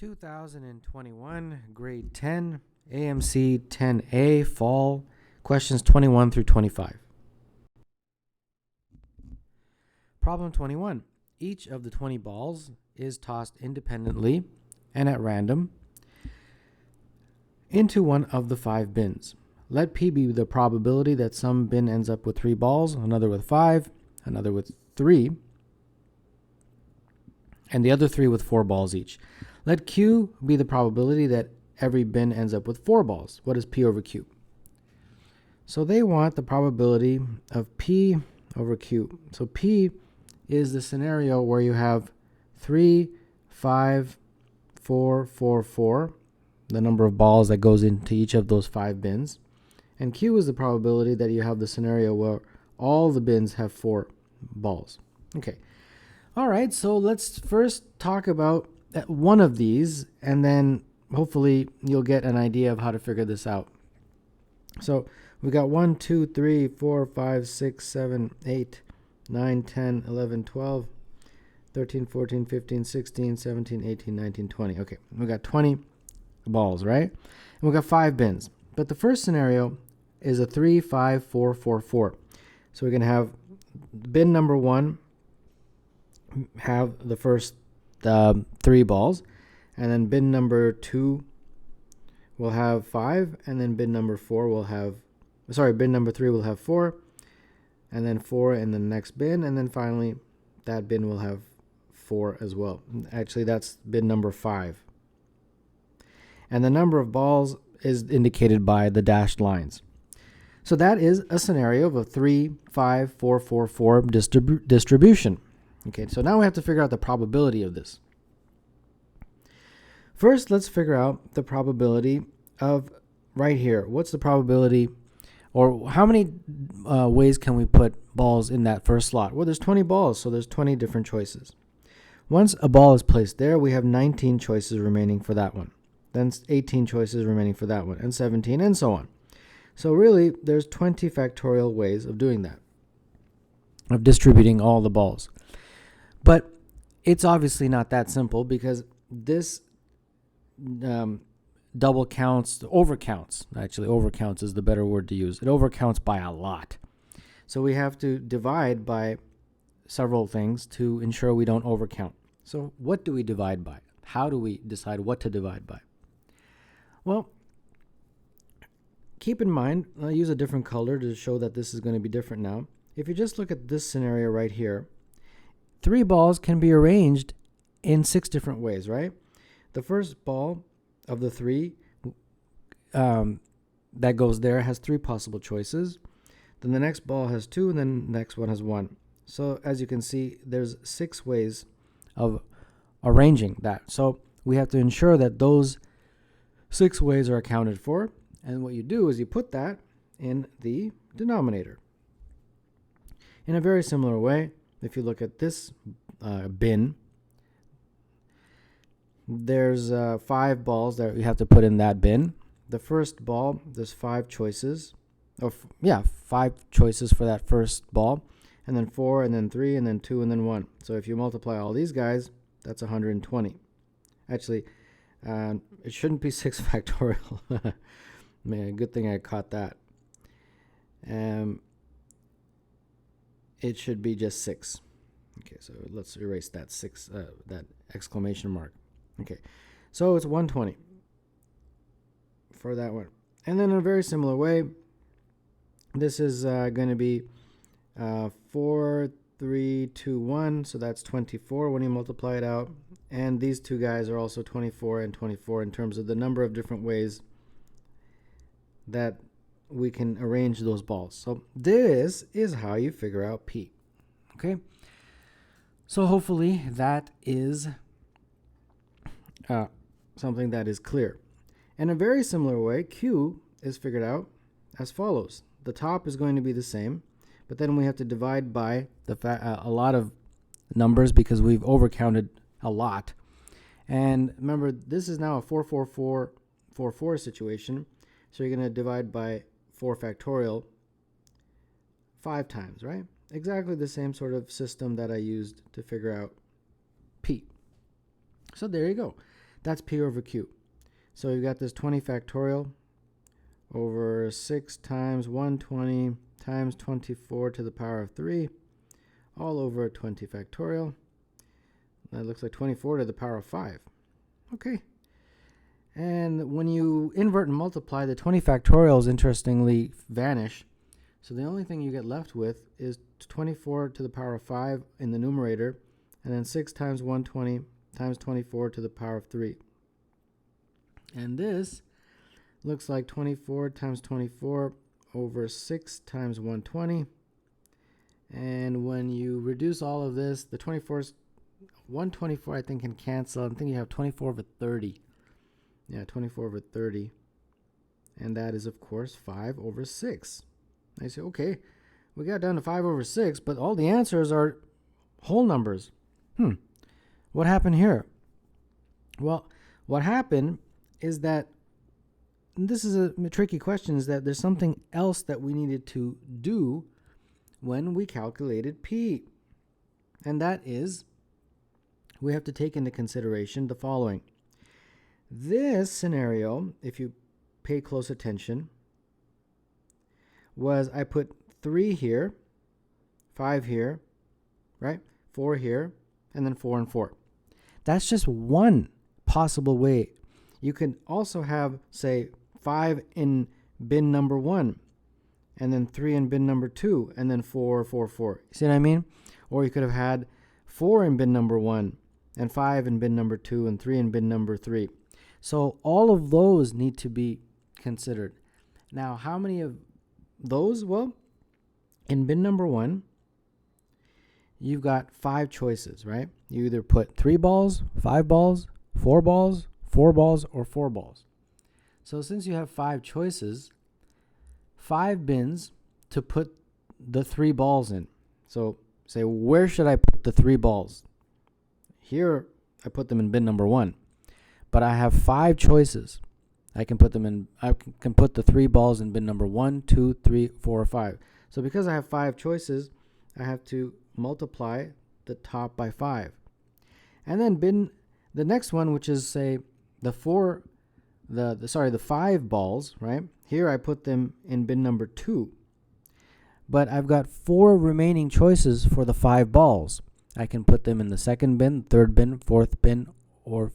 2021 grade 10 AMC 10A fall questions 21 through 25. Problem 21. Each of the 20 balls is tossed independently and at random into one of the 5 bins. Let P be the probability that some bin ends up with 3 balls, another with 5, another with 3, and the other 3 with 4 balls each. Let Q be the probability that every bin ends up with 4 balls. What is P over Q? So they want the probability of P over Q. So P is the scenario where you have 3, 5, 4, 4, 4, the number of balls that goes into each of those 5 bins. And Q is the probability that you have the scenario where all the bins have 4 balls. Okay. All right, so let's first talk about one of these, and then hopefully you'll get an idea of how to figure this out. So we got 1, 2, 3, 4, 5, 6, 7, 8, 9, 10, 11, 12, 13, 14, 15, 16, 17, 18, 19, 20. Okay, we got 20 balls, right? And we got 5 bins. But the first scenario is a 3, 5, 4, 4, 4. So we're going to have bin number 1 have the first 3 balls, and then bin number 2 will have 5, and then bin number 4 will have, bin number 3 will have 4, and then 4 in the next bin, and then finally that bin will have 4 as well. Actually, that's bin number 5. And the number of balls is indicated by the dashed lines. So that is a scenario of a 3, 5, 4, 4, 4 distribution. Okay, so now we have to figure out the probability of this. First, let's figure out the probability of right here. What's the probability, or how many ways can we put balls in that first slot? Well, there's 20 balls, so there's 20 different choices. Once a ball is placed there, we have 19 choices remaining for that one. Then 18 choices remaining for that one, and 17, and so on. So really, there's 20 factorial ways of doing that, of distributing all the balls. But it's obviously not that simple, because this double counts, overcounts. Actually, overcounts is the better word to use. It overcounts by a lot. So we have to divide by several things to ensure we don't overcount. So what do we divide by? How do we decide what to divide by? Well, keep in mind, I'll use a different color to show that this is going to be different now. If you just look at this scenario right here, 3 balls can be arranged in 6 different ways, right? The first ball of the 3 that goes there has 3 possible choices. Then the next ball has 2, and then the next one has 1. So as you can see, there's 6 ways of arranging that. So we have to ensure that those 6 ways are accounted for. And what you do is you put that in the denominator. In a very similar way, if you look at this bin, there's 5 balls that you have to put in that bin. The first ball, there's 5 choices. 5 choices for that first ball. And then 4, and then 3, and then 2, and then 1. So if you multiply all these guys, that's 120. Actually, it shouldn't be 6 factorial. Man, good thing I caught that. It should be just 6. Okay, so let's erase that 6, that exclamation mark. Okay, so it's 120 for that one. And then in a very similar way, this is going to be 4, 3, 2, 1. So that's 24 when you multiply it out. And these 2 guys are also 24 and 24 in terms of the number of different ways that we can arrange those balls. So this is how you figure out P. Okay? So hopefully that is something that is clear. In a very similar way, Q is figured out as follows. The top is going to be the same, but then we have to divide by a lot of numbers because we've overcounted a lot. And remember, this is now a 4, 4, 4, 4, 4 situation. So you're going to divide by 4 factorial 5 times, right? Exactly the same sort of system that I used to figure out P. So there you go. That's P over Q. So you've got this 20 factorial over 6 times 120 times 24 to the power of 3, all over 20 factorial. That looks like 24 to the power of 5. Okay. And when you invert and multiply, the 20 factorials interestingly vanish. So the only thing you get left with is 24 to the power of 5 in the numerator, and then 6 times 120 times 24 to the power of 3. And this looks like 24 times 24 over 6 times 120. And when you reduce all of this, the 124 I think can cancel. I think you have 24 over 30. Yeah, 24 over 30. And that is, of course, 5 over 6. I say, okay, we got down to 5 over 6, but all the answers are whole numbers. What happened here? Well, what happened is that, this is a tricky question, is that there's something else that we needed to do when we calculated P. And that is, we have to take into consideration the following. This scenario, if you pay close attention, was I put 3 here, 5 here, right? 4 here, and then 4 and 4. That's just one possible way. You can also have, say, 5 in bin number 1, and then 3 in bin number 2, and then 4, 4, 4. You see what I mean? Or you could have had 4 in bin number 1, and 5 in bin number 2, and 3 in bin number 3. So all of those need to be considered. Now, how many of those? Well, in bin number 1, you've got 5 choices, right? You either put 3 balls, 5 balls, 4 balls, 4 balls, or 4 balls. So since you have 5 choices, 5 bins to put the 3 balls in. So say, where should I put the 3 balls? Here, I put them in bin number 1. But I have 5 choices. I can put them in. I can put the 3 balls in bin number 1, 2, 3, 4, or 5. So because I have 5 choices, I have to multiply the top by 5. And then the next one, which is, say, the 5 balls, right? Here I put them in bin number 2. But I've got 4 remaining choices for the 5 balls. I can put them in the 2nd bin, 3rd bin, 4th bin, or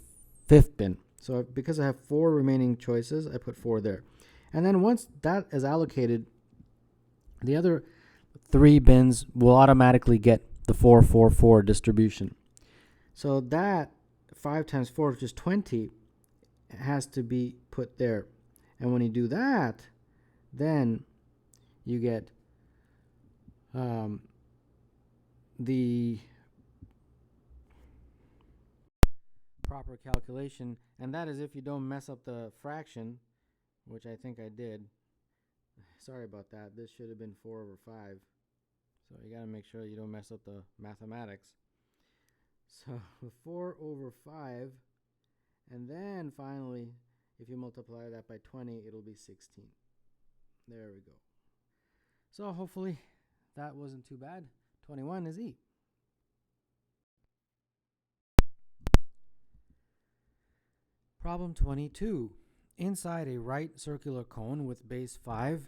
5th bin. So because I have 4 remaining choices, I put 4 there. And then once that is allocated, the other 3 bins will automatically get the 4, 4, 4 distribution. So that 5 times 4, which is 20, has to be put there. And when you do that, then you get the proper calculation, and that is if you don't mess up the fraction, which I think I did. Sorry about that. This should have been 4 over 5. So you got to make sure you don't mess up the mathematics. So 4 over 5, and then finally, if you multiply that by 20, it'll be 16. There we go. So hopefully that wasn't too bad. 21 is E. Problem 22. Inside a right circular cone with base 5,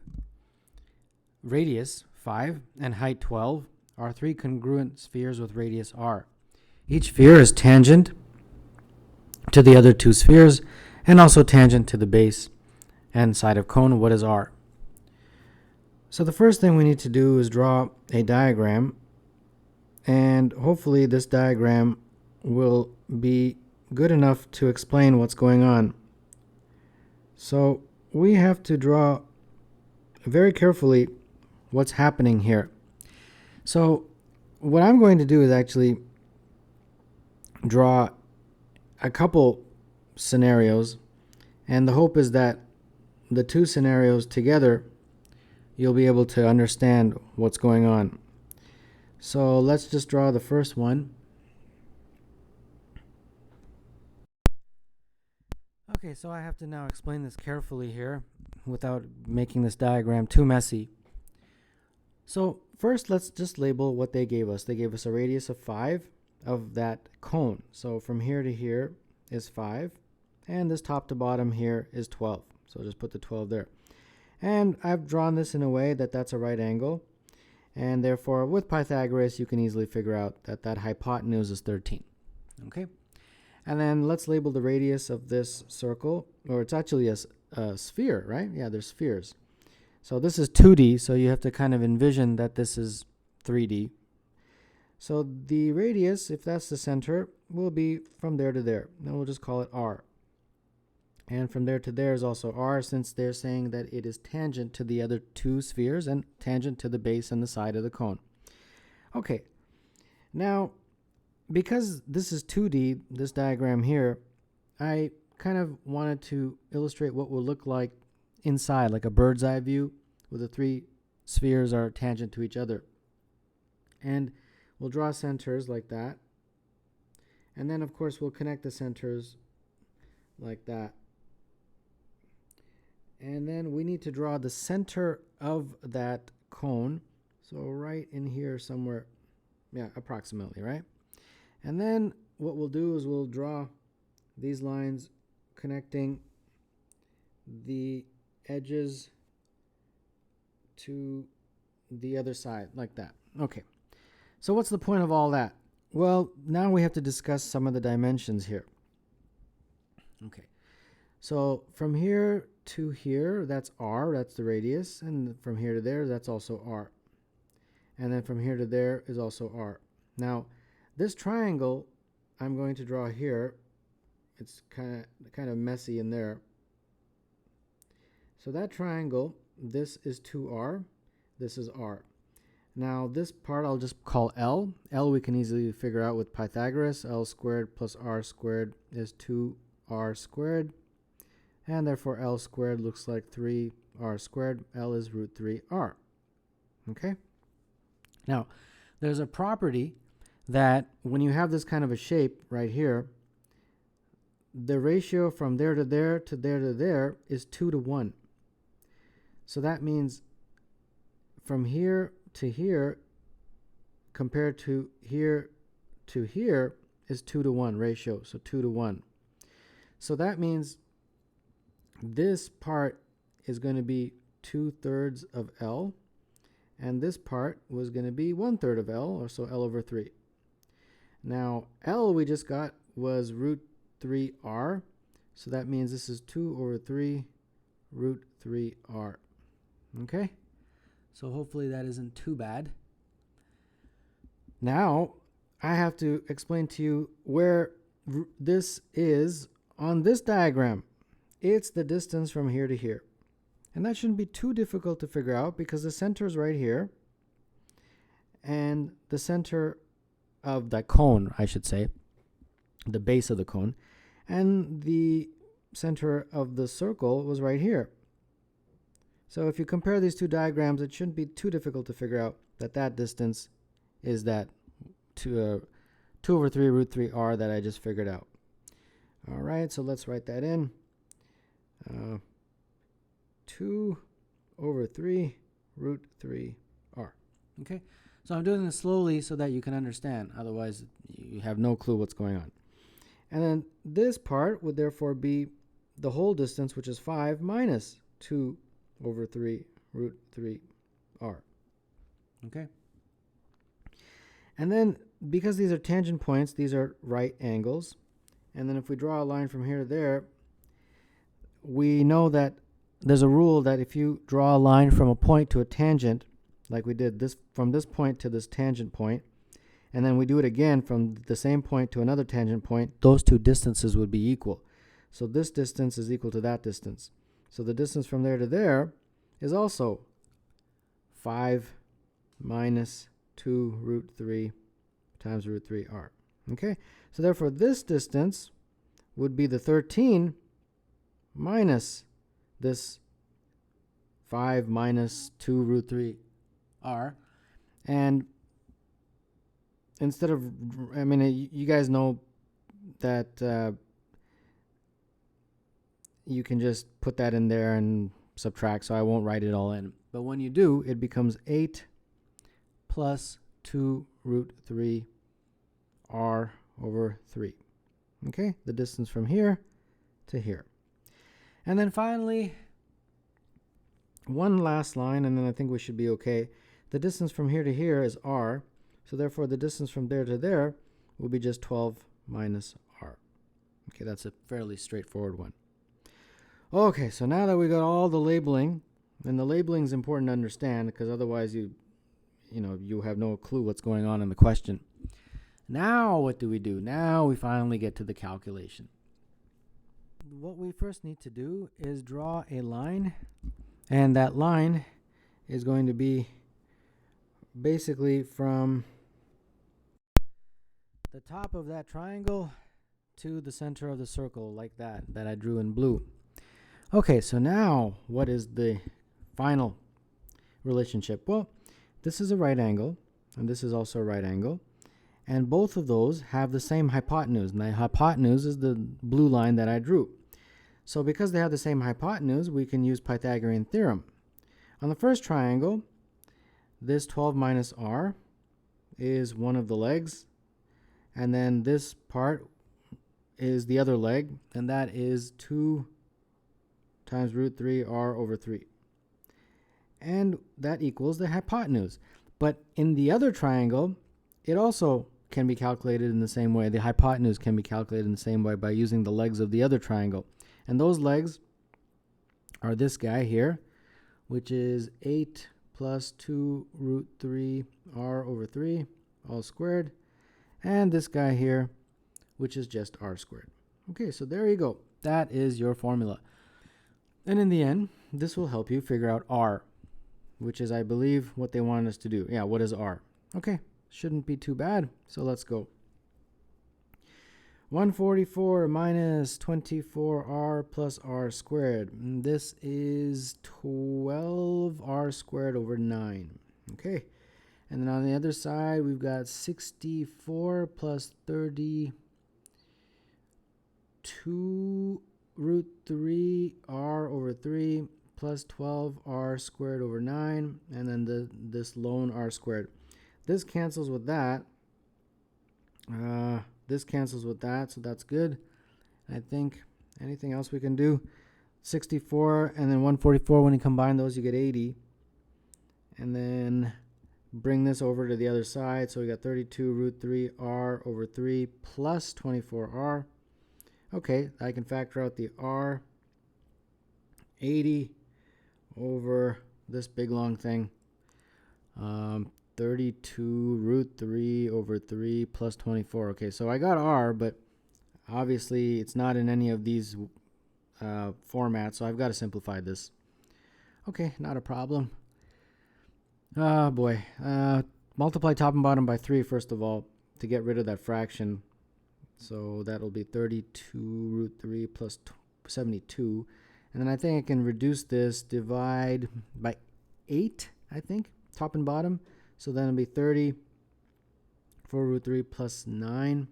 radius 5, and height 12 are 3 congruent spheres with radius r. Each sphere is tangent to the other 2 spheres and also tangent to the base and side of cone. What is r? So the first thing we need to do is draw a diagram, and hopefully this diagram will be good enough to explain what's going on. So we have to draw very carefully what's happening here. So what I'm going to do is actually draw a couple scenarios, and the hope is that the 2 scenarios together you'll be able to understand what's going on. So let's just draw the first one. Okay, so I have to now explain this carefully here without making this diagram too messy. So first, let's just label what they gave us. They gave us a radius of 5 of that cone. So from here to here is 5. And this top to bottom here is 12. So just put the 12 there. And I've drawn this in a way that that's a right angle. And therefore, with Pythagoras, you can easily figure out that that hypotenuse is 13. Okay? And then let's label the radius of this circle, or it's actually a sphere, right? Yeah, there's spheres. So this is 2D, so you have to kind of envision that this is 3D. So the radius, if that's the center, will be from there to there. Then we'll just call it R. And from there to there is also R, since they're saying that it is tangent to the other two spheres and tangent to the base and the side of the cone. Okay, now because this is 2D, this diagram here, I kind of wanted to illustrate what will look like inside, like a bird's eye view, where the three spheres are tangent to each other. And we'll draw centers like that. And then, of course, we'll connect the centers like that. And then we need to draw the center of that cone. So right in here somewhere, yeah, approximately, right? And then what we'll do is we'll draw these lines connecting the edges to the other side, like that. Okay, so what's the point of all that? Well, now we have to discuss some of the dimensions here. Okay, so from here to here, that's R, that's the radius, and from here to there, that's also R. And then from here to there is also R. Now, this triangle I'm going to draw here, it's kind of messy in there. So that triangle, this is 2R, this is R. Now this part I'll just call L. L we can easily figure out with Pythagoras. L squared plus R squared is 2R squared. And therefore L squared looks like 3R squared. L is root 3R. Okay? Now, there's a property that when you have this kind of a shape right here, the ratio from there to there to there to there is 2 to 1. So that means from here to here compared to here is 2 to 1 ratio, so 2 to 1. So that means this part is going to be 2/3 of L, and this part was going to be 1/3 of L, or so L over 3. Now L we just got was root 3R, so that means this is 2 over 3 root 3R. Okay, so hopefully that isn't too bad. Now I have to explain to you where this is on this diagram. It's the distance from here to here. And that shouldn't be too difficult to figure out because the center is right here. And the center of the cone, I should say, the base of the cone, and the center of the circle was right here. So if you compare these two diagrams, it shouldn't be too difficult to figure out that that distance is that 2 over 3 root 3R that I just figured out. All right, so let's write that in. 2 over 3 root 3R. Okay, so I'm doing this slowly so that you can understand. Otherwise, you have no clue what's going on. And then this part would therefore be the whole distance, which is 5 minus 2 over 3 root 3R. Okay? And then, because these are tangent points, these are right angles. And then if we draw a line from here to there, we know that there's a rule that if you draw a line from a point to a tangent, like we did this from this point to this tangent point, and then we do it again from the same point to another tangent point, those two distances would be equal. So this distance is equal to that distance. So the distance from there to there is also 5 minus 2 root 3 times root 3R. Okay? So therefore this distance would be the 13 minus this 5 minus 2 root 3R. And instead of, I mean, you guys know that you can just put that in there and subtract, so I won't write it all in. But when you do, it becomes 8 plus 2 root 3R over 3. Okay, the distance from here to here. And then finally, one last line, and then I think we should be okay. The distance from here to here is r, so therefore the distance from there to there will be just 12 minus r. Okay, that's a fairly straightforward one. Okay, so now that we got all the labeling, and the labeling is important to understand because otherwise you have no clue what's going on in the question. Now what do we do? Now we finally get to the calculation. What we first need to do is draw a line, and that line is going to be basically from the top of that triangle to the center of the circle, like that I drew in blue. Okay, so now what is the final relationship? Well, this is a right angle, and this is also a right angle, and both of those have the same hypotenuse, and the hypotenuse is the blue line that I drew. So because they have the same hypotenuse, we can use Pythagorean theorem. On the first triangle, this 12 minus r is one of the legs, and then this part is the other leg, and that is 2 times root 3 r over 3. And that equals the hypotenuse. But in the other triangle, it also can be calculated in the same way. The hypotenuse can be calculated in the same way by using the legs of the other triangle. And those legs are this guy here, which is 8 plus 2 root 3 r over 3, all squared. And this guy here, which is just r squared. Okay, so there you go. That is your formula. And in the end, this will help you figure out r, which is, I believe, what they wanted us to do. Yeah, what is r? Okay, shouldn't be too bad. So let's go. 144 minus 24r plus r squared. And this is 12r squared over 9. Okay. And then on the other side, we've got 64 plus 32 root 3 r over 3 plus 12r squared over 9. And then this lone r squared. This cancels with that. This cancels with that, so that's good. I think anything else we can do? 64 and then 144, when you combine those, you get 80. And then bring this over to the other side. So we got 32 root 3 r over 3 plus 24r. Okay, I can factor out the r. 80 over this big long thing. 32 root 3 over 3 plus 24. Okay, so I got r, but obviously it's not in any of these formats, so I've got to simplify this. Okay, not a problem. Oh boy. Multiply top and bottom by 3 first of all to get rid of that fraction. So that'll be 32 root 3 plus 72. And then I think I can reduce this, divide by 8, I think, top and bottom. So then it'll be 30 4 root 3 plus 9.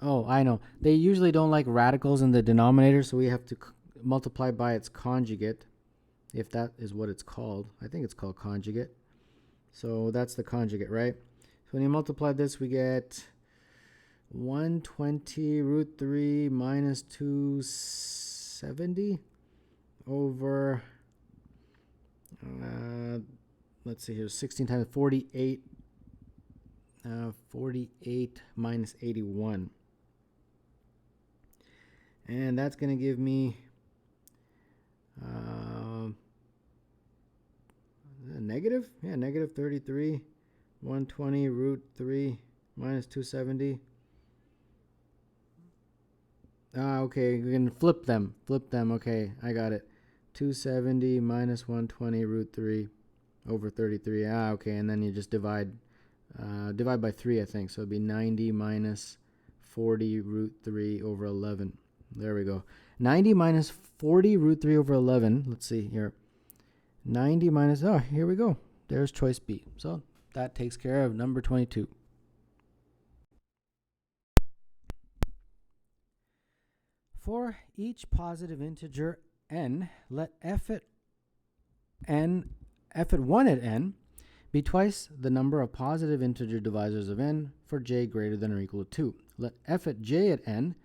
Oh, I know. They usually don't like radicals in the denominator, so we have to multiply by its conjugate, if that is what it's called. I think it's called conjugate. So that's the conjugate, right? So when you multiply this, we get 120 root 3 minus 270 over, let's see here, 16 times 48. 48 minus 81. And that's going to give me negative? Yeah, negative 33. 120 root 3 minus 270. Okay, we can flip them. Okay, I got it. 270 minus 120 root 3 over 33. Okay, and then you just divide by 3, I think. So it'd be 90 minus 40 root 3 over 11. There we go. 90 minus 40 root 3 over 11. Let's see here. 90 minus, here we go. There's choice B. So that takes care of number 22. For each positive integer n, let f at 1 at n be twice the number of positive integer divisors of n for j greater than or equal to 2. Let f at j at n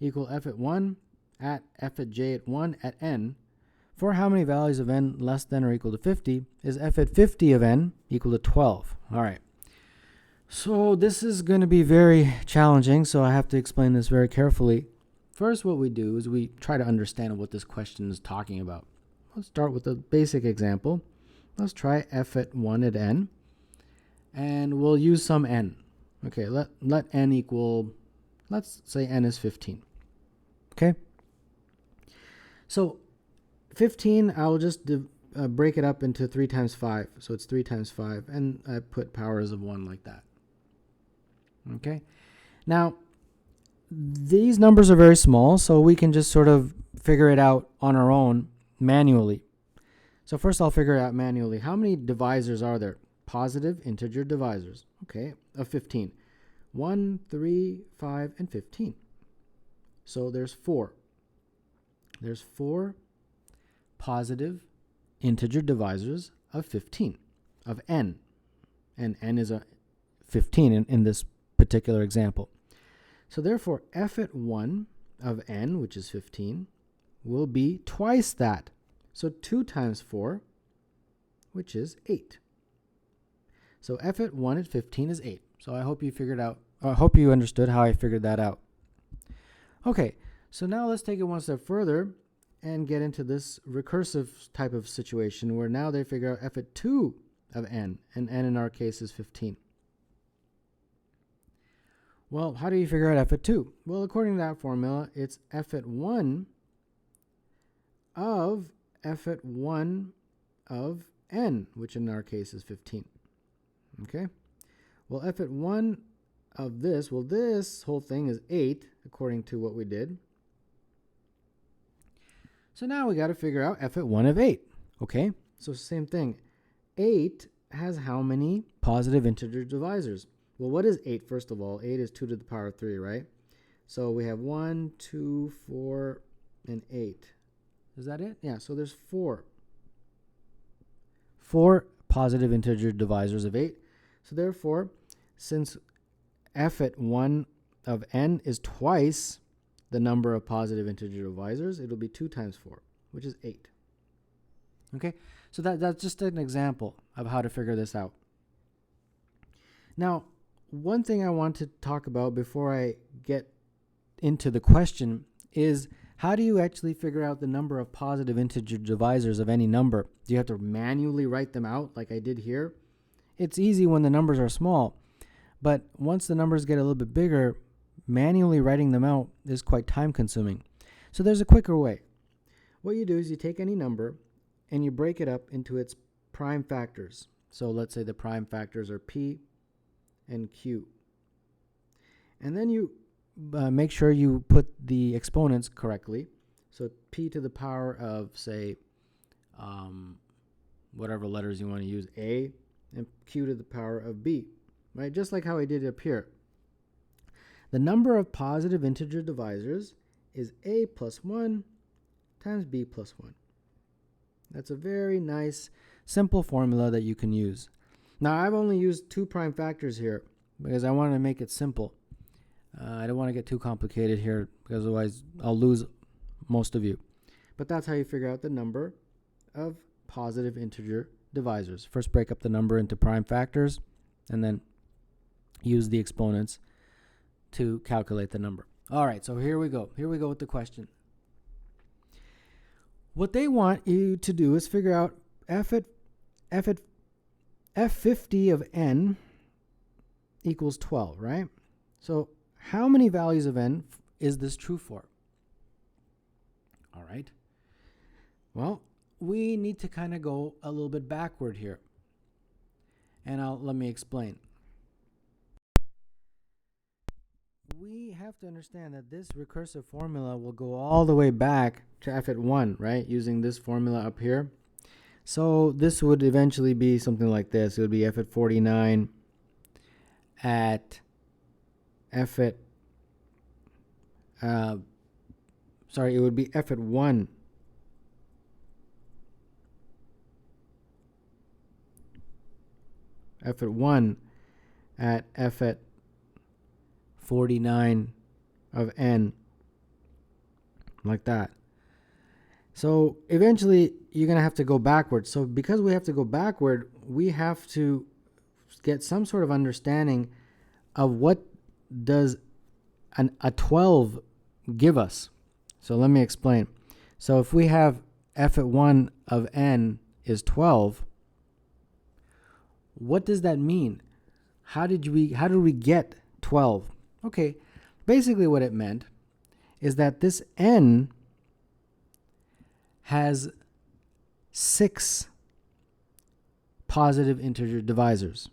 equal f at 1 at f at j at 1 at n for how many values of n less than or equal to 50 is f at 50 of n equal to 12. All right. So this is going to be very challenging, so I have to explain this very carefully. First, what we do is we try to understand what this question is talking about. Let's start with a basic example. Let's try f at 1 at n, and we'll use some n. Okay, let n equal, let's say n is 15. Okay? So 15, I'll just break it up into 3 times 5. So it's 3 times 5, and I put powers of 1 like that. Okay? Now, these numbers are very small, so we can just sort of figure it out on our own manually. So first I'll figure it out manually. How many divisors are there? Positive integer divisors, okay, of 15. 1, 3, 5, and 15. So there's 4. There's 4 positive integer divisors of 15, of n. And n is a 15 in this particular example. So therefore, f at 1 of n, which is 15, will be twice that. So 2 times 4, which is 8. So f at 1 at 15 is 8. So I hope you figured out, I hope you understood how I figured that out. Okay, so now let's take it one step further and get into this recursive type of situation where now they figure out f at 2 of n, and n in our case is 15. Well, how do you figure out f at 2? Well, according to that formula, it's f at 1 of f at 1 of n, which in our case is 15. Okay? Well, f at 1 of this, well, this whole thing is 8, according to what we did. So now we got to figure out f at 1 of 8. Okay? So same thing. 8 has how many positive integer divisors? Well, what is 8, first of all? 8 is 2 to the power 3, right? So we have 1, 2, 4, and 8. Is that it? Yeah, so there's 4. 4 positive integer divisors of 8. So therefore, since f at 1 of n is twice the number of positive integer divisors, it'll be 2 times 4, which is 8. Okay, so that's just an example of how to figure this out. Now, one thing I want to talk about before I get into the question is, how do you actually figure out the number of positive integer divisors of any number? Do you have to manually write them out like I did here? It's easy when the numbers are small, but once the numbers get a little bit bigger, manually writing them out is quite time consuming. So there's a quicker way. What you do is you take any number and you break it up into its prime factors. So let's say the prime factors are p and q. And then you make sure you put the exponents correctly. So p to the power of, say, whatever letters you want to use, a, and q to the power of b, right? Just like how I did up here. The number of positive integer divisors is a plus 1 times b plus 1. That's a very nice, simple formula that you can use. Now, I've only used 2 prime factors here because I want to make it simple. I don't want to get too complicated here because otherwise I'll lose most of you. But that's how you figure out the number of positive integer divisors. First, break up the number into prime factors and then use the exponents to calculate the number. All right, so here we go. Here we go with the question. What they want you to do is figure out f50 of n equals 12, right? So how many values of n is this true for? All right. Well, we need to kind of go a little bit backward here. And let me explain. We have to understand that this recursive formula will go all the way back to f at 1, right? Using this formula up here. So this would eventually be something like this. It would be f at 49 at f at, it would be f at 1 f at 1 at f at 49 of n like that. So eventually you're going to have to go backward. So because we have to go backward, we have to get some sort of understanding of what does a 12 give us. So let me explain. So if we have f at 1 of n is 12, what does that mean? How did we get 12? Okay, basically what it meant is that this n has 6 positive integer divisors,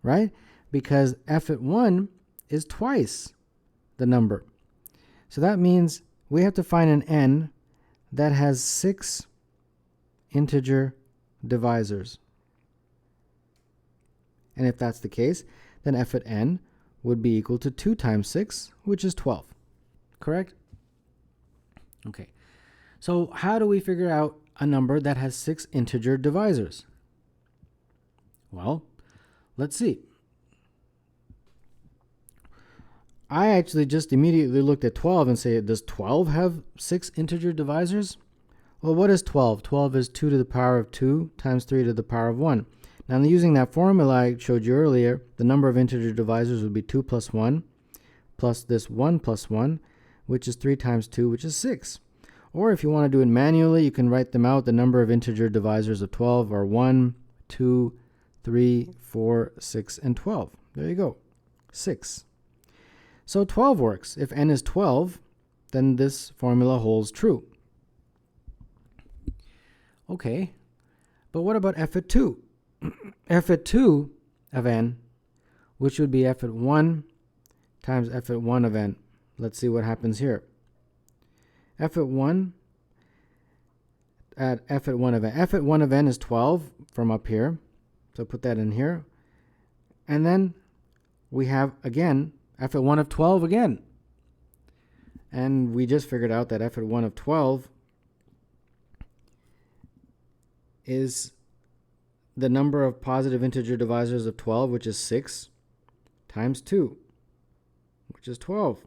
right? Because f at 1 is twice the number. So that means we have to find an n that has 6 integer divisors. And if that's the case, then f at n would be equal to 2 times 6, which is 12. Correct? Okay. So how do we figure out a number that has 6 integer divisors? Well, let's see. I actually just immediately looked at 12 and say, does 12 have 6 integer divisors? Well, what is 12? 12 is 2 to the power of 2 times 3 to the power of 1. Now, using that formula I showed you earlier, the number of integer divisors would be 2 plus 1 plus this 1 plus 1, which is 3 times 2, which is 6. Or if you want to do it manually, you can write them out. The number of integer divisors of 12 are 1, 2, 3, 4, 6, and 12. There you go, 6. So 12 works. If n is 12, then this formula holds true. Okay, but what about f at 2? f at 2 of n, which would be f at 1 times f at 1 of n. Let's see what happens here. F at 1 at f at 1 of n. F at 1 of n is 12 from up here. So put that in here. And then we have, again, f at 1 of 12 again. And we just figured out that f at 1 of 12 is the number of positive integer divisors of 12, which is 6, times 2, which is 12.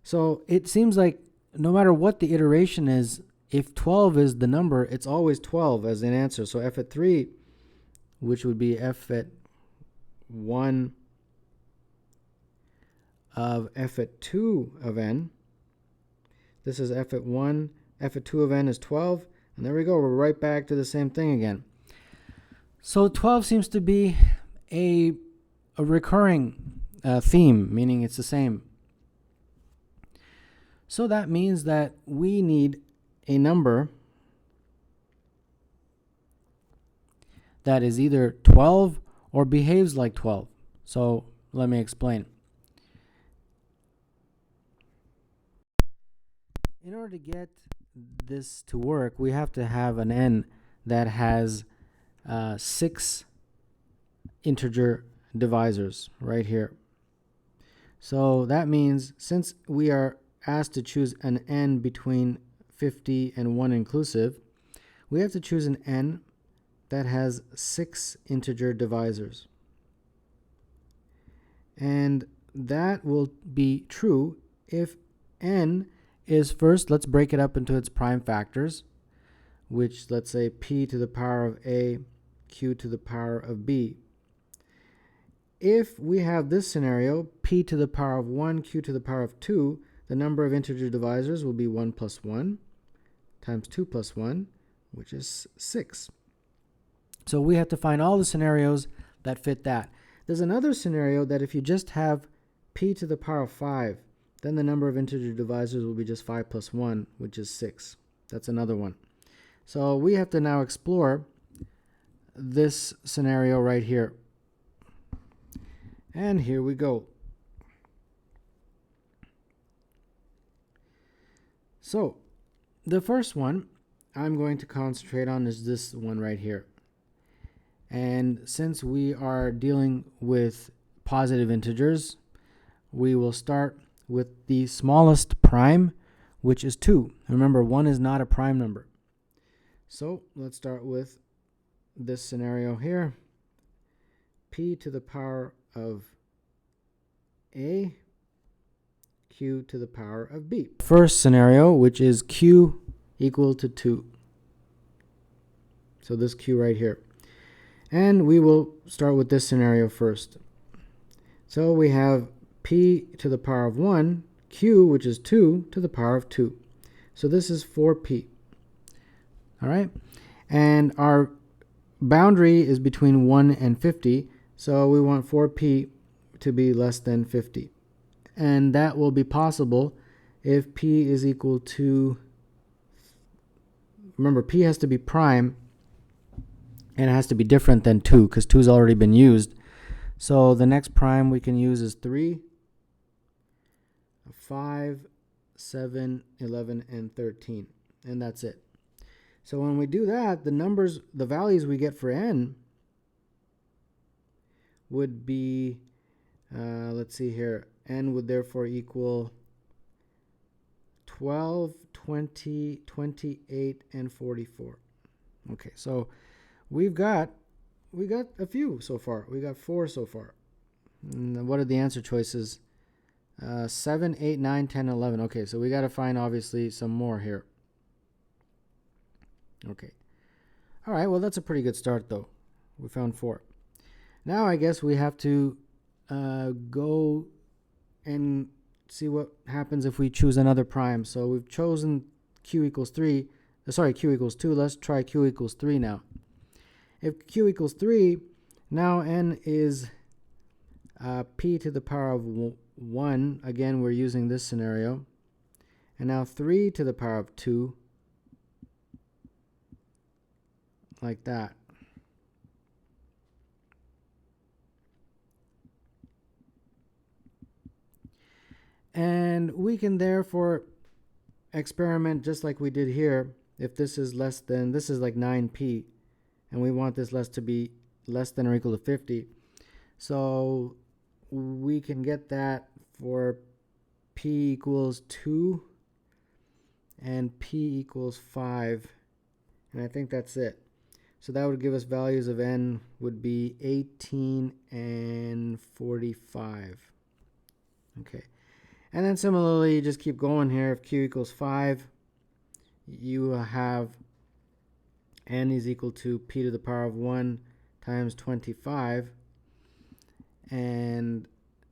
So it seems like no matter what the iteration is, if 12 is the number, it's always 12 as an answer. So f at 3, which would be f at 1 of f at 2 of n. This is f at 1. F at 2 of n is 12. And there we go. We're right back to the same thing again. So 12 seems to be a recurring theme, meaning it's the same. So that means that we need a number that is either 12 or behaves like 12. So let me explain. In order to get this to work, we have to have an n that has 6 integer divisors right here. So that means since we are asked to choose an n between 50 and 1 inclusive, we have to choose an n that has 6 integer divisors. And that will be true if n is, first, let's break it up into its prime factors, which, let's say, p to the power of a, q to the power of b. If we have this scenario, p to the power of 1, q to the power of 2, the number of integer divisors will be 1 plus 1 times 2 plus 1, which is 6. So we have to find all the scenarios that fit that. There's another scenario that if you just have p to the power of 5, then the number of integer divisors will be just 5 plus 1, which is 6. That's another one. So we have to now explore this scenario right here. And here we go. So the first one I'm going to concentrate on is this one right here. And since we are dealing with positive integers, we will start with the smallest prime, which is 2. Remember, 1 is not a prime number. So let's start with this scenario here. P to the power of a, q to the power of b. First scenario, which is q equal to 2. So this q right here. And we will start with this scenario first. So we have p to the power of 1, q, which is 2, to the power of 2. So this is 4p. All right? And our boundary is between 1 and 50, so we want 4p to be less than 50. And that will be possible if p is equal to, remember, p has to be prime, and it has to be different than 2, because 2 has already been used. So the next prime we can use is 3, 5, 7, 11, and 13. And that's it. So when we do that, the values we get for n would be, let's see here, n would therefore equal 12, 20, 28, and 44. Okay, so we got a few so far. We got 4 so far. And what are the answer choices? 7, 8, 9, 10, 11. Okay, so we got to find obviously some more here. Okay. All right, well, that's a pretty good start though. We found 4. Now I guess we have to go and see what happens if we choose another prime. So we've chosen q equals 3. Q equals 2. Let's try q equals 3 now. If q equals 3, now n is p to the power of 1. Again, we're using this scenario. And now 3 to the power of 2. Like that. And we can therefore experiment just like we did here. If this is less than, this is like 9p, and we want this to be less than or equal to 50. So we can get that for p equals 2 and p equals 5. And I think that's it. So that would give us values of n would be 18 and 45. Okay. And then similarly, you just keep going here. If q equals 5, you have n is equal to p to the power of 1 times 25. And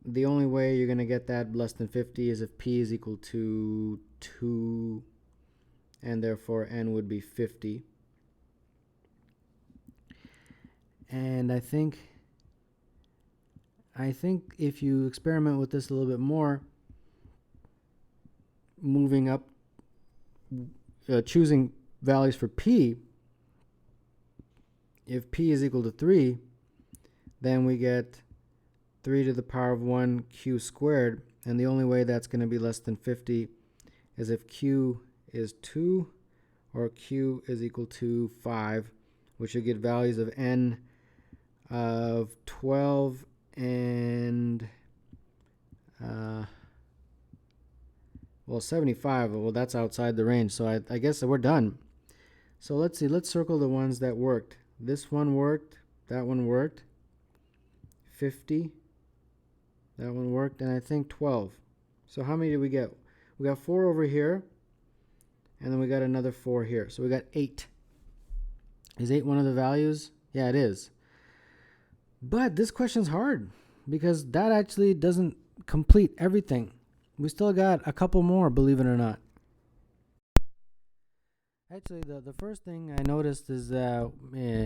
the only way you're going to get that less than 50 is if p is equal to 2, and therefore n would be 50. And I think if you experiment with this a little bit more, moving up, choosing values for p, if p is equal to 3, then we get 3 to the power of 1 q squared. And the only way that's going to be less than 50 is if q is 2 or q is equal to 5, which would get values of n of 12 and 75. Well, that's outside the range, so I guess we're done. So let's see, let's circle the ones that worked. This one worked, that one worked, 50, that one worked, and I think 12. So how many did we get? We got 4 over here, and then we got another 4 here. So we got 8. Is 8 one of the values? Yeah, it is. But this question's hard because that actually doesn't complete everything. We still got a couple more, believe it or not. Actually, the first thing I noticed is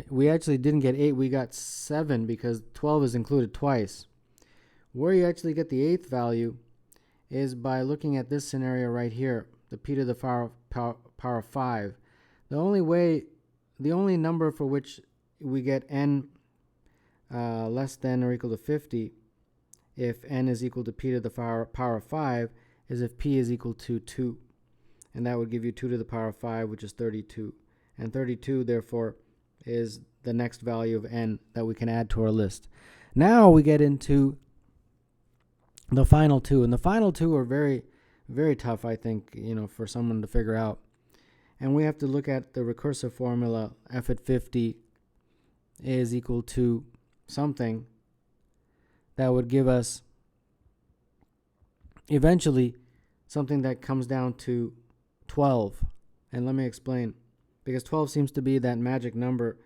we actually didn't get 8, we got 7 because 12 is included twice. Where you actually get the 8th value is by looking at this scenario right here, the p to the power of 5. The only number for which we get n less than or equal to 50 if n is equal to p to the power of 5 is if p is equal to 2. And that would give you 2 to the power of 5, which is 32. And 32, therefore, is the next value of n that we can add to our list. Now we get into the final two. And the final two are very, very tough, I think, for someone to figure out. And we have to look at the recursive formula, f at 50 is equal to something that would give us eventually something that comes down to 12. And let me explain. Because 12 seems to be that magic number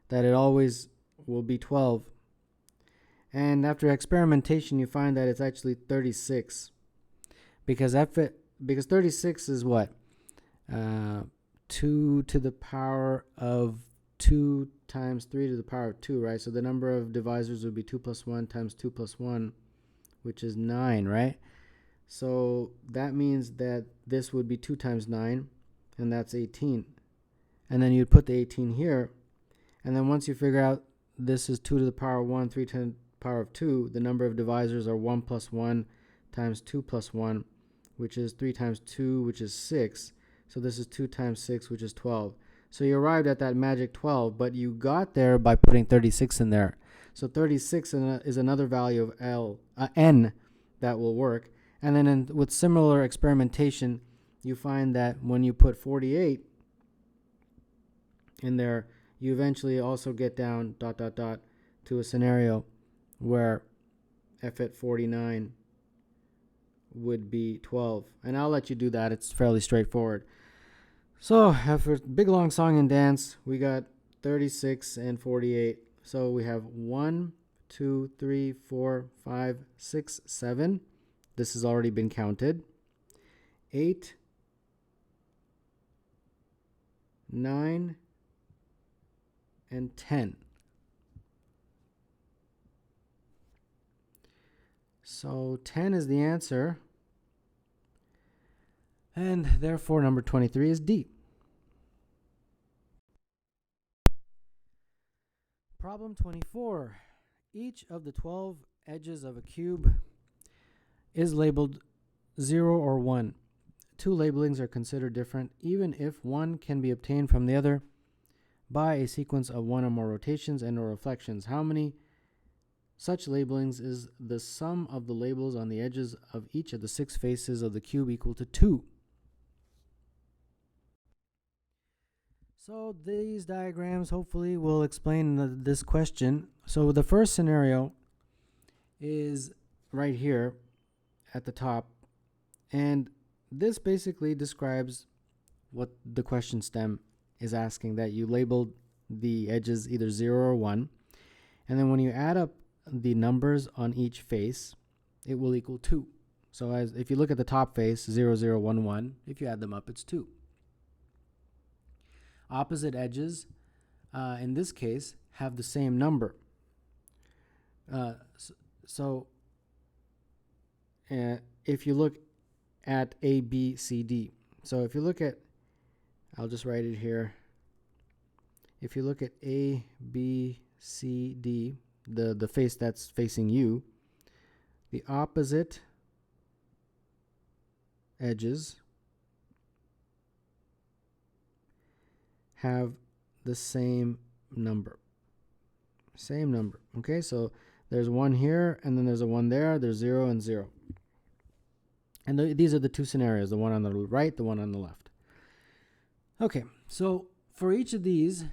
that it always will be 12. And after experimentation, you find that it's actually 36. Because 36 is what? 2 to the power of 2 times 3 to the power of 2, right? So the number of divisors would be 2 plus 1 times 2 plus 1, which is 9, right? So that means that this would be 2 times 9, and that's 18. And then you'd put the 18 here. And then once you figure out this is 2 to the power of 1, 3 to the power of 2, the number of divisors are 1 plus 1 times 2 plus 1, which is 3 times 2, which is 6. So this is 2 times 6, which is 12. So you arrived at that magic 12, but you got there by putting 36 in there. So 36 is another value of n that will work. And then with similar experimentation, you find that when you put 48 in there, you eventually also get down ... to a scenario where f at 49 would be 12. And I'll let you do that. It's fairly straightforward. So after big long song and dance, we got 36 and 48. So we have 1, 2, 3, 4, 5, 6, 7. This has already been counted. 8, 9, and 10. So 10 is the answer. And therefore number 23 is D. Problem 24. Each of the 12 edges of a cube is labeled 0 or 1. Two labelings are considered different, even if one can be obtained from the other by a sequence of one or more rotations and or reflections. How many such labelings is the sum of the labels on the edges of each of the 6 faces of the cube equal to 2? So these diagrams hopefully will explain this question. So the first scenario is right here at the top, and this basically describes what the question stem is asking, that you labeled the edges either 0 or 1, and then when you add up the numbers on each face, it will equal 2. So if you look at the top face, 0, 0, 1, 1, if you add them up, it's 2. Opposite edges, in this case, have the same number. If you look at A, B, C, D. So if you look at, I'll just write it here. If you look at A, B, C, D, the face that's facing you, the opposite edges have the same number. Same number. Okay, so there's 1 here, and then there's a 1 there. There's 0 and 0. And these are the two scenarios, the one on the right, the one on the left. Okay, so for each of these,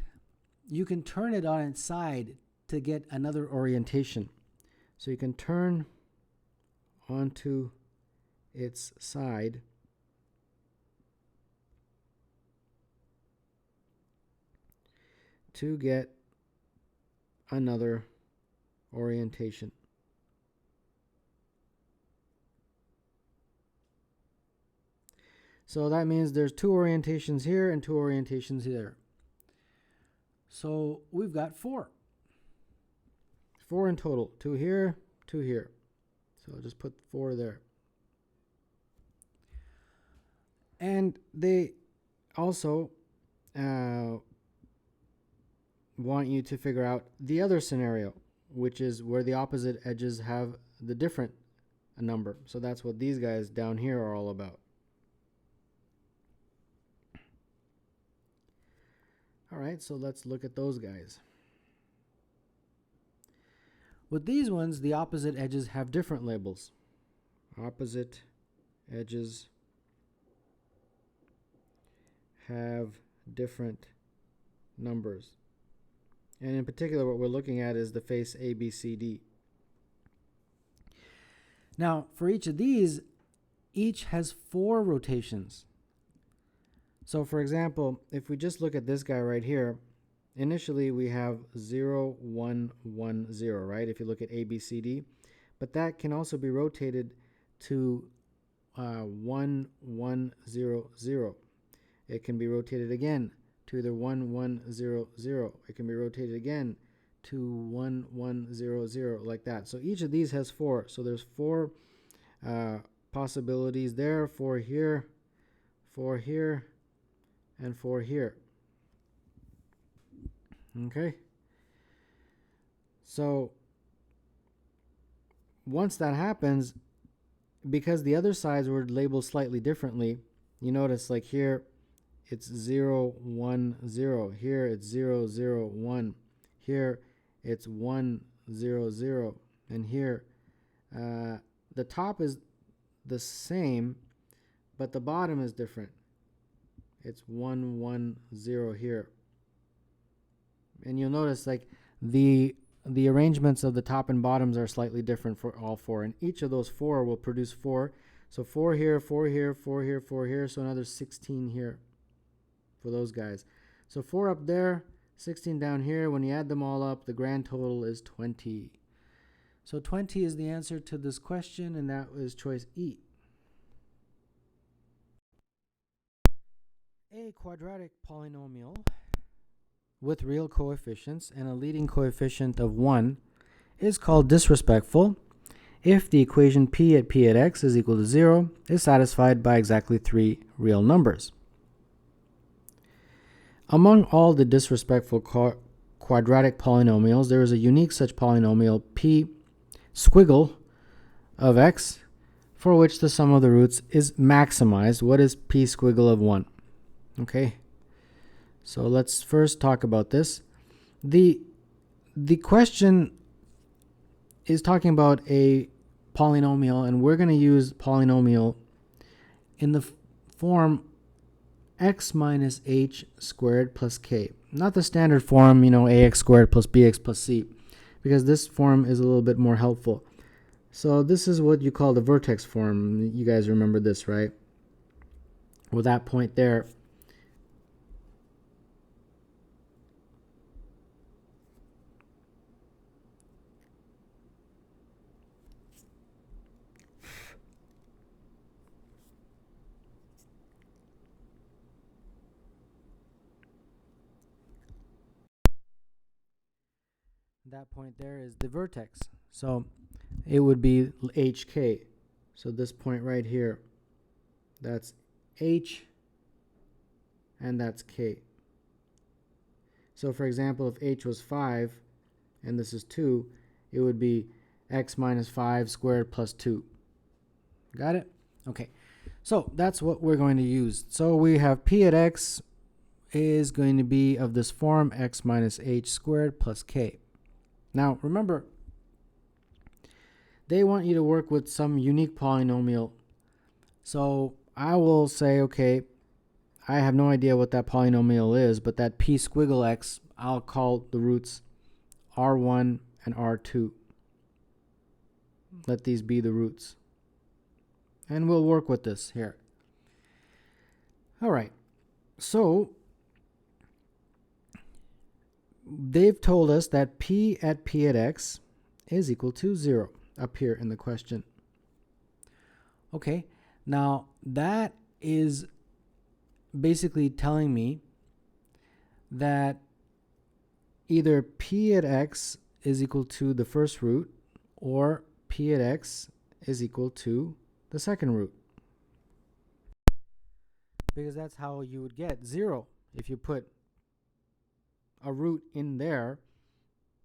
you can turn it on its side to get another orientation. So you can turn onto its side to get another orientation. So that means there's 2 orientations here and 2 orientations here. So we've got 4. 4 in total. 2 here, 2 here. So I'll just put 4 there. And they also want you to figure out the other scenario, which is where the opposite edges have the different number. So that's what these guys down here are all about. All right, so let's look at those guys. With these ones, the opposite edges have different labels. Opposite edges have different numbers. And in particular, what we're looking at is the face ABCD. Now, for each of these, each has 4 rotations. So for example, if we just look at this guy right here, initially we have 0, 1, 1, 0, right? If you look at A, B, C, D. But that can also be rotated to 1, 1, 0, 0. It can be rotated again to either 1, 1, 0, 0. It can be rotated again to 1, 1, 0, 0, like that. So each of these has 4. So there's 4 possibilities there, 4 here, 4 here, and 4 here. Okay. So once that happens, because the other sides were labeled slightly differently, you notice like here it's 0, 1, 0. Here it's 0, 0, 1. Here it's 1, 0, 0. And here the top is the same, but the bottom is different. It's 1, 1, 0 here. And you'll notice like the arrangements of the top and bottoms are slightly different for all 4. And each of those 4 will produce 4. So 4 here, 4 here, 4 here, 4 here. So another 16 here for those guys. So 4 up there, 16 down here. When you add them all up, the grand total is 20. So 20 is the answer to this question, and that was choice E. A quadratic polynomial with real coefficients and a leading coefficient of 1 is called disrespectful if the equation p at x is equal to 0 is satisfied by exactly 3 real numbers. Among all the disrespectful quadratic polynomials, there is a unique such polynomial p squiggle of x for which the sum of the roots is maximized. What is p squiggle of 1? Okay. So let's first talk about this. The question is talking about a polynomial, and we're going to use polynomial in the form x minus h squared plus k. Not the standard form, ax squared plus bx plus c, because this form is a little bit more helpful. So this is what you call the vertex form. You guys remember this, right? With that point there. That point there is the vertex. So it would be hk. So this point right here, that's h, and that's k. So for example, if h was 5 and this is 2, it would be x minus 5 squared plus 2. Got it? Okay. So that's what we're going to use. So we have p at x is going to be of this form, x minus h squared plus k. Now, remember, they want you to work with some unique polynomial. So I will say, okay, I have no idea what that polynomial is, but that p squiggle x, I'll call the roots r1 and r2. Let these be the roots. And we'll work with this here. All right. So they've told us that p at x is equal to 0 up here in the question. Okay, now that is basically telling me that either p at x is equal to the first root or p at x is equal to the second root. Because that's how you would get 0 if you put a root in there.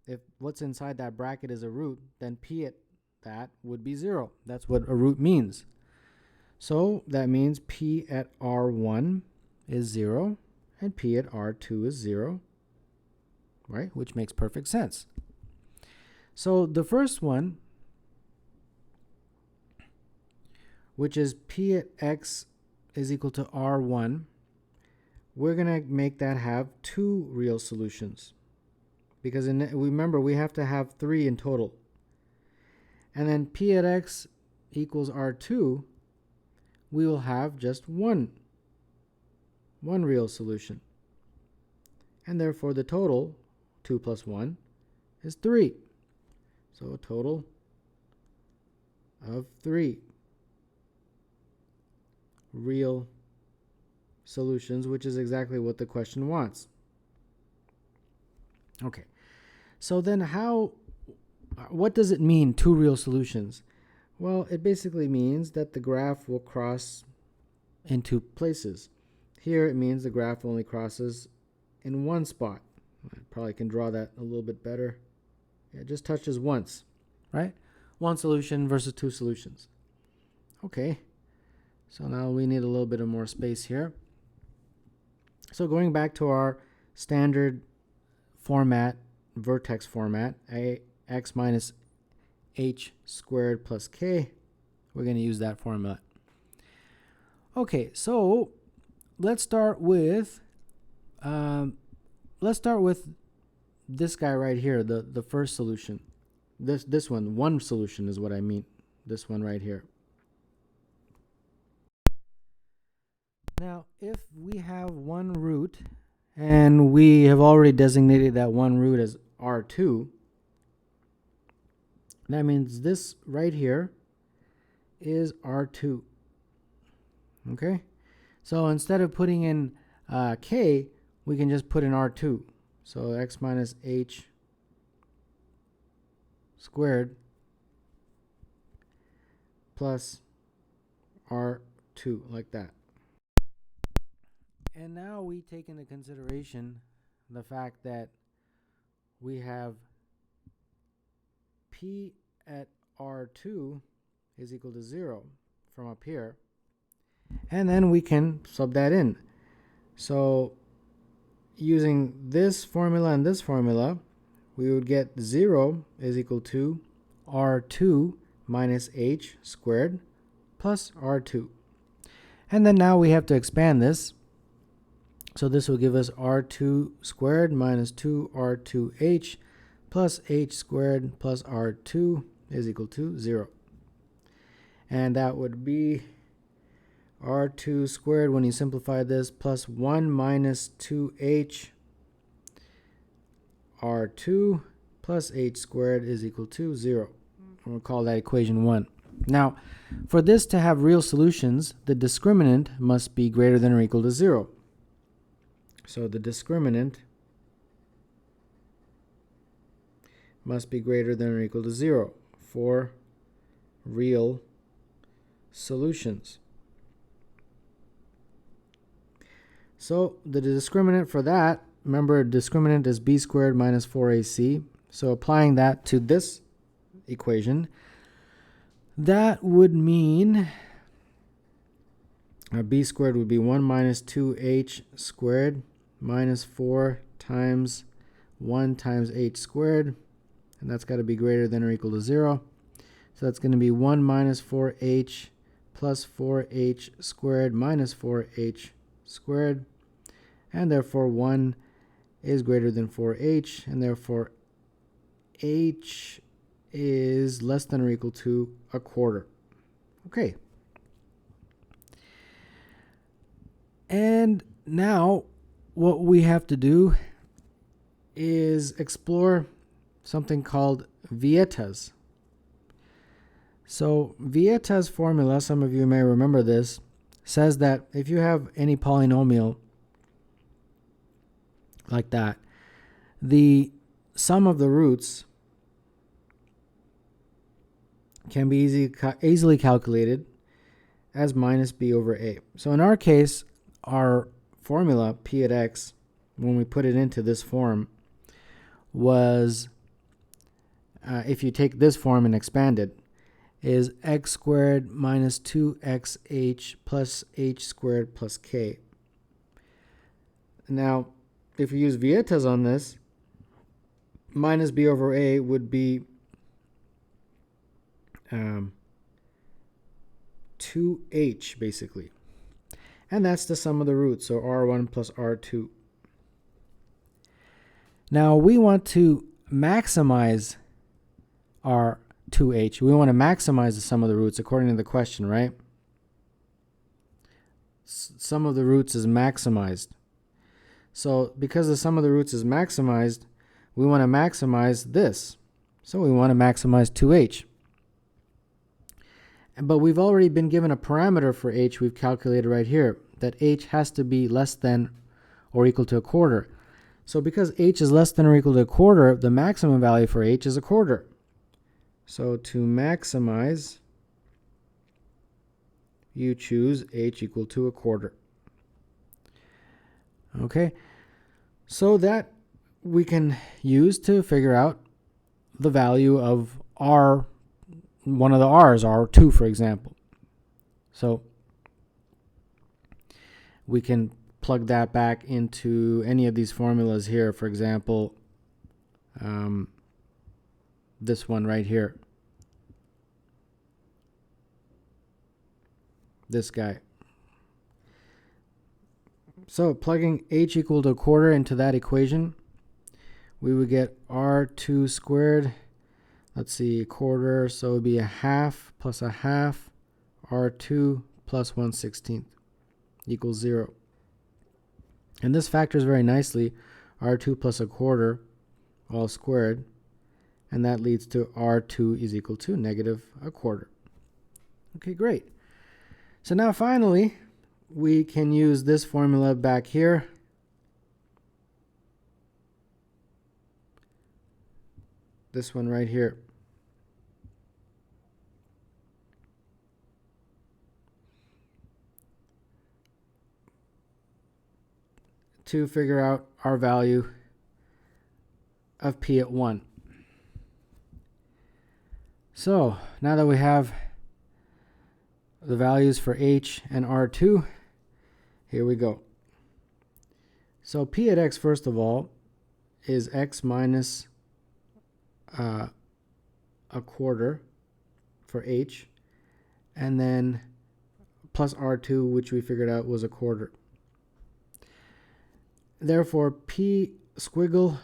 If what's inside that bracket is a root, then p at that would be 0. That's what a root means. So that means p at r1 is 0 and p at r2 is 0, right? Which makes perfect sense. So the first one, which is p at x is equal to r1, we're going to make that have 2 real solutions. Because remember, we have to have 3 in total. And then p at x equals r2, we will have just one real solution. And therefore the total, 2 plus 1, is 3. So a total of 3 real solutions, which is exactly what the question wants. Okay, so then what does it mean, 2 real solutions? Well, it basically means that the graph will cross in 2 places. Here it means the graph only crosses in one spot. I probably can draw that a little bit better. It just touches once, right? One solution versus 2 solutions. Okay, so now we need a little bit of more space here. So going back to our standard format, vertex format, x minus h squared plus k, we're going to use that formula. Okay, so let's start with this guy right here, the first solution. This one solution is what I mean. This one right here. Now, if we have one root, and we have already designated that one root as R2, that means this right here is R2. Okay? So instead of putting in k, we can just put in R2. So x minus h squared plus R2, like that. And now we take into consideration the fact that we have p at R2 is equal to 0 from up here. And then we can sub that in. So using this formula and this formula, we would get 0 is equal to R2 minus h squared plus R2. And then now we have to expand this. So this will give us R2 squared minus 2R2h plus h squared plus R2 is equal to 0. And that would be R2 squared, when you simplify this, plus 1 minus 2h R2 plus h squared is equal to 0. We'll call that equation 1. Now, for this to have real solutions, the discriminant must be greater than or equal to 0. So the discriminant must be greater than or equal to 0 for real solutions. So the discriminant for that, remember, discriminant is b squared minus 4ac. So applying that to this equation, that would mean b squared would be 1 minus 2h squared minus 4 times 1 times h squared, and that's got to be greater than or equal to 0. So that's going to be 1 minus 4h plus 4h squared minus 4h squared, and therefore 1 is greater than 4h, and therefore h is less than or equal to a quarter. Okay. And now what we have to do is explore something called Vieta's. So Vieta's formula, some of you may remember this, says that if you have any polynomial like that, the sum of the roots can be easily calculated as minus b over a. So in our case, our formula, p at x, when we put it into this form, was, if you take this form and expand it, is x squared minus 2xh plus h squared plus k. Now, if we use Vieta's on this, minus b over a would be 2h, basically. And that's the sum of the roots, so r1 plus r2. Now we want to maximize our 2h. We want to maximize the sum of the roots according to the question, right? sum of the roots is maximized. So because the sum of the roots is maximized, we want to maximize this. So we want to maximize 2h. But we've already been given a parameter for h we've calculated right here, that h has to be less than or equal to a quarter. So because h is less than or equal to a quarter, the maximum value for h is a quarter. So to maximize, you choose h equal to a quarter. Okay, so that we can use to figure out the value of r, one of the r's, r2 for example. So we can plug that back into any of these formulas here. For example, this one right here, this guy. So plugging h equal to a quarter into that equation, we would get r2 squared. Let's see, a quarter, so it would be a half plus a half, r2 plus 1/16 equals 0. And this factors very nicely, r2 plus a quarter all squared, and that leads to r2 is equal to negative a quarter. Okay, great. So now finally, we can use this formula back here. This one right here. To figure out our value of p at 1. So now that we have the values for h and r2, here we go. So p at x, first of all, is x minus a quarter for h, and then plus r2, which we figured out was a quarter. Therefore, p squiggle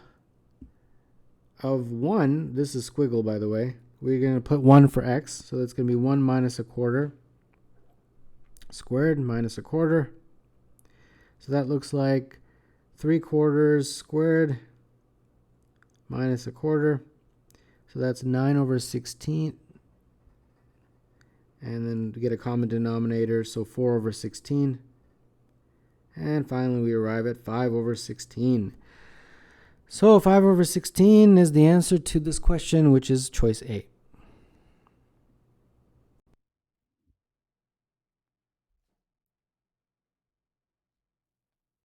of 1, this is squiggle by the way, we're going to put 1 for x, so that's going to be 1 minus a quarter squared minus a quarter. So that looks like 3/4 squared minus a quarter. So that's 9/16. And then to get a common denominator, so 4/16. And finally we arrive at 5/16. So 5/16 is the answer to this question, which is choice A.